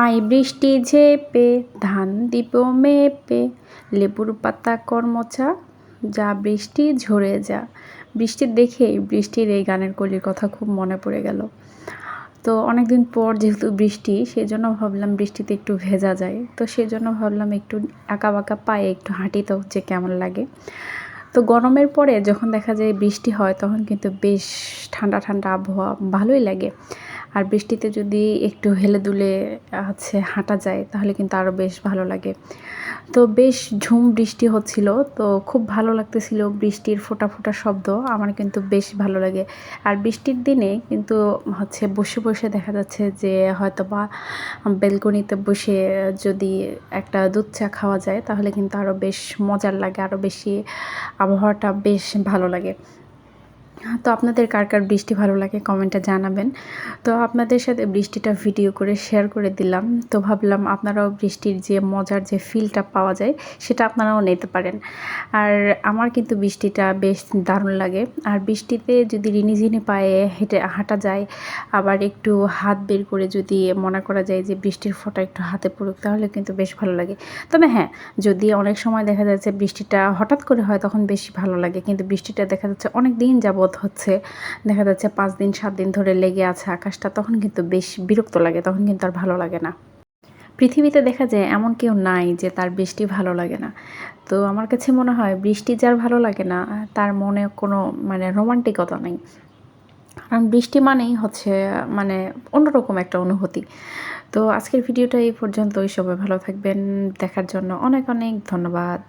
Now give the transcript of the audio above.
I বৃষ্টি ঝেপে ধান দিব মেপে, লেবুর পাতা কর্মচা, যা বৃষ্টি ঝরে যা। বৃষ্টি দেখেই বৃষ্টির এই গানের কলির কথা খুব মনে পড়ে গেল। তো অনেকদিন পর যেহেতু বৃষ্টি, সেজন্য ভাবলাম বৃষ্টিতে একটু ভেজা যায়, তো সেজন্য ভাবলাম একটু আঁকা বাঁকা পায়ে একটু হাঁটি তো যে কেমন লাগে। তো গরমের পরে যখন দেখা যায় বৃষ্টি হয় তখন কিন্তু বেশ ঠান্ডা ঠান্ডা আবহাওয়া ভালোই লাগে। আর বৃষ্টিতে যদি একটু হেলে দুলে হাঁটা যায় তাহলে কিন্তু আরও বেশ ভালো লাগে। তো বেশ ঝুম বৃষ্টি হচ্ছিল, তো খুব ভালো লাগতেছিল বৃষ্টির ফোঁটা ফোঁটা শব্দ, আমার কিন্তু বেশ ভালো লাগে। আর বৃষ্টির দিনে কিন্তু বসে বসে দেখা যাচ্ছে যে হয়তো বা বেলকনিতে বসে যদি একটা দুধ চা খাওয়া যায় তাহলে কিন্তু আরও বেশ মজার লাগে, আরও বেশি আবহাওয়াটা বেশ ভালো লাগে। তো আপনাদের কার কার বৃষ্টি ভালো লাগে কমেন্টে জানাবেন। তো আপনাদের সাথে বৃষ্টিটা ভিডিও করে শেয়ার করে দিলাম। তো ভাবলাম আপনারাও বৃষ্টির যে মজার যে ফিলটা পাওয়া যায় সেটা আপনারাও নিতে পারেন। আর আমার কিন্তু বৃষ্টিটা বেশ দারুণ লাগে। আর বৃষ্টিতে যদি রিনিঝিনি পায়ে হেঁটে হাঁটা যায়, আবার একটু হাত বের করে যদি মনে করা যায় যে বৃষ্টির ফোঁটা একটু হাতে পড়ুক তাহলে কিন্তু বেশ ভালো লাগে। তবে হ্যাঁ, যদি অনেক সময় দেখা যাচ্ছে বৃষ্টিটা হঠাৎ করে হয় তখন বেশি ভালো লাগে, কিন্তু বৃষ্টিটা দেখা যাচ্ছে অনেক দিন যাবৎ দেখা যাচ্ছে 5 দিন 7 দিন ধরে লেগে আছে আকাশটা, তখন কিন্তু বেশ বিরক্ত লাগে, তখন কিন্তু আর ভালো লাগে না। পৃথিবীতে দেখা যায় এমন কেউ নাই যে তার বৃষ্টি ভালো লাগে না। তো আমার কাছে মনে হয় বৃষ্টি যার ভালো লাগে না তার মনে কোনো রোমান্টিকতা নেই। কারণ বৃষ্টি মানেই অন্যরকম একটা অনুভূতি। তো আজকের ভিডিওটা এই পর্যন্তই। সবাই ভালো থাকবেন। দেখার জন্য অনেক অনেক ধন্যবাদ।